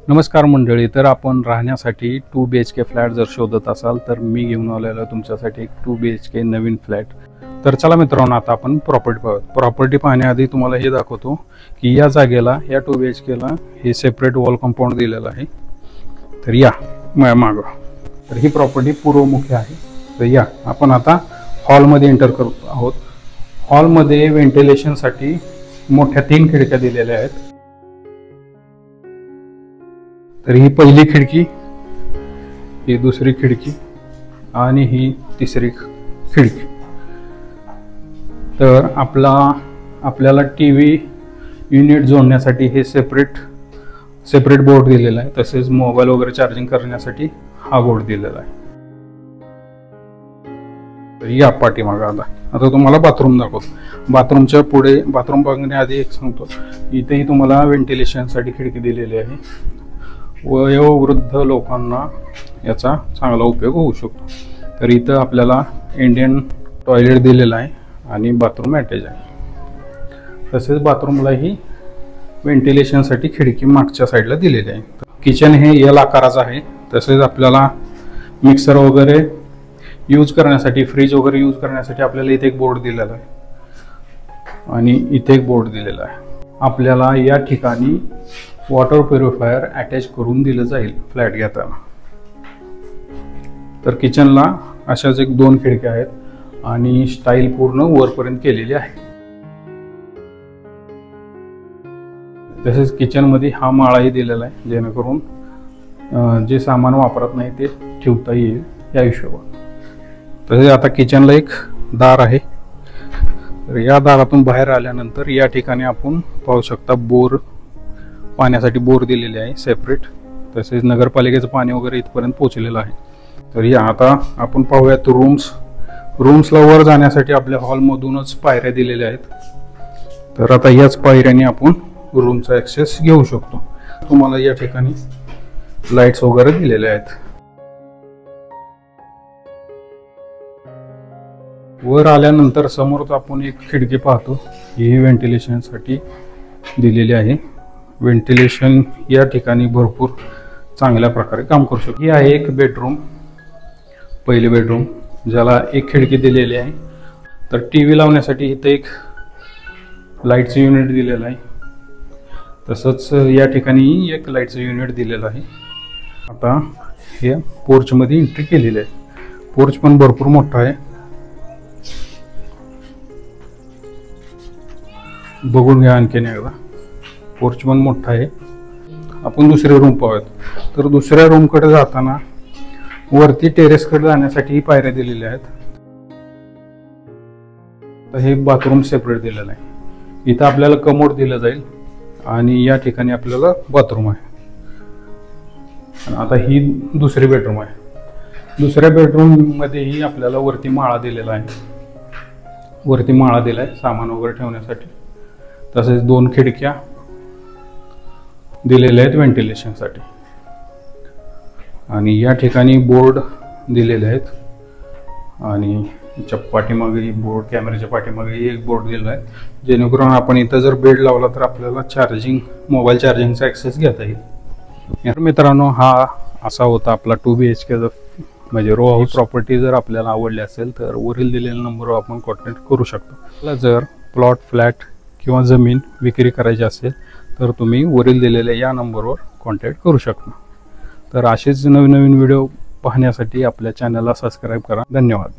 नमस्कार मंडळी, तर आपण राहण्यासाठी 2 BHK फ्लॅट जर शोधत असाल तर मी घेऊन आलेलो तुमच्यासाठी एक 2 BHK नवीन फ्लॅट। तर चला मित्रांनो, आता आपण प्रॉपर्टी पाहण्याआधी तुम्हाला हे दाखवतो की या जागेला या 2 BHK ला हे सेपरेट वॉल कंपाऊंड दिलेलं आहे। तर या मागं, तर ही प्रॉपर्टी पूर्वमुखी आहे। तर या आपण आता हॉलमध्ये एंटर करत आहोत। हॉलमध्ये व्हेंटिलेशनसाठी मोठ्या 3 खिडक्या दिलेल्या आहेत। तर ही पहिली खिडकी, ही दुसरी खिडकी आणि ही तिसरी खिडकी। तर आपल्याला टीव्ही युनिट जोडण्यासाठी हे सेपरेट बोर्ड दिलेला आहे। तसेच मोबाईल वगैरे चार्जिंग करण्यासाठी हा बोर्ड दिलेला आहे। तर या पाठीमागे आता तुम्हाला बाथरूम दाखवतो। बाथरूमच्या पुढे, बाथरूम बघण्याआधी एक सांगतो, इथेही तुम्हाला व्हेंटिलेशनसाठी खिडकी दिलेली आहे। वयोवृद्ध लोकांना याचा चांगला उपयोग होऊ शकतो। तर इथं आपल्याला इंडियन टॉयलेट दिलेला आहे आणि बाथरूम अटॅच आहे। तसेच बाथरूमलाही व्हेंटिलेशनसाठी खिडकी मागच्या साईडला दिलेली आहे। किचन हे एल आकाराचं आहे। तसेच आपल्याला मिक्सर वगैरे यूज करण्यासाठी, फ्रीज वगैरे यूज करण्यासाठी आपल्याला इथे एक बोर्ड दिलेला आहे आणि इथे एक बोर्ड दिलेला आहे। आपल्याला या ठिकाणी वॉटर प्युरिफायर अटॅच करून दिलं जाईल फ्लॅट घेताना। तर किचनला अशाच एक 2 खिडक्या आहेत आणि स्टाईल पूर्ण वरपर्यंत केलेली आहे। तसेच किचनमध्ये हा माळाही दिलेला आहे, जेणेकरून जे सामान वापरत नाही ते ठेवता येईल या हिशोबाने। तसेच आता किचनला एक दार आहे। तर या दारातून बाहेर आल्यानंतर या ठिकाणी आपण पाहू शकता पाण्यासाठी बोर दिलेले आहे सेपरेट। तसेच नगरपालिकेचं पाणी वगैरे इथपर्यंत पोहोचलेलं आहे। तर या आता आपण पाहूयात रूम्सला वर जाण्यासाठी आपल्या हॉलमधूनच पायऱ्या दिलेल्या आहेत। तर आता याच पायऱ्याने आपण रूमचा ॲक्सेस घेऊ शकतो। तुम्हाला या ठिकाणी लाईट्स वगैरे दिलेले आहेत। वर आल्यानंतर समोरच आपण एक खिडकी पाहतो, ही व्हेंटिलेशनसाठी दिलेली आहे। व्हेंटिलेशन या ठिकाणी भरपूर चांगल्या प्रकारे काम करू शकतो। ही आहे एक बेडरूम, पहिले बेडरूम, ज्याला एक खिडकी दिलेली आहे। तर टीव्ही लावण्यासाठी इथे एक लाईटचं युनिट दिलेलं आहे। तसंच या ठिकाणी एक लाईटचं युनिट दिलेलं आहे। आता हे पोर्चमध्ये एंट्री केलेली आहे। पोर्च पण भरपूर मोठा आहे, बघून घ्या आणखीन एकदा। पोर्च पण मोठा आहे। आपण दुसरे रूम पाहूयात। तर दुसऱ्या रूमकडे जाताना वरती टेरेसकडे जाण्यासाठी पायऱ्या दिलेल्या आहेत। तर हे बाथरूम सेपरेट दिलेलं आहे। इथं आपल्याला कमोड दिलं जाईल आणि या ठिकाणी आपल्याला बाथरूम आहे। आता ही दुसरी बेडरूम आहे। दुसऱ्या बेडरूम मध्येही आपल्याला वरती माळा दिलेला आहे। वरती माळा दिलाय सामान वगैरे ठेवण्यासाठी। तसेच 2 खिडक्या दिलेल्या आहेत व्हेंटिलेशनसाठी आणि या ठिकाणी बोर्ड दिलेले आहेत आणि पाठीमागे बोर्ड, कॅमेऱ्याच्या पाठीमागे एक बोर्ड दिलेला आहे, जेणेकरून आपण इथं जर बेड लावला तर आपल्याला मोबाईल चार्जिंगचा ॲक्सेस घेता येईल। मित्रांनो, हा असा होता आपला 2 BHK म्हणजे रो हाऊस प्रॉपर्टी। जर आपल्याला आवडली असेल तर वरील दिलेल्या नंबरवर आपण कॉन्टॅक्ट करू शकतो। जर प्लॉट, फ्लॅट किंवा जमीन विक्री करायची असेल तर तुम्ही वरील दिलेल्या या नंबरवर कॉन्टॅक्ट करू शकता। तर असेच नवीन व्हिडिओ पाहण्यासाठी आपल्या चॅनलला सबस्क्राईब करा। धन्यवाद।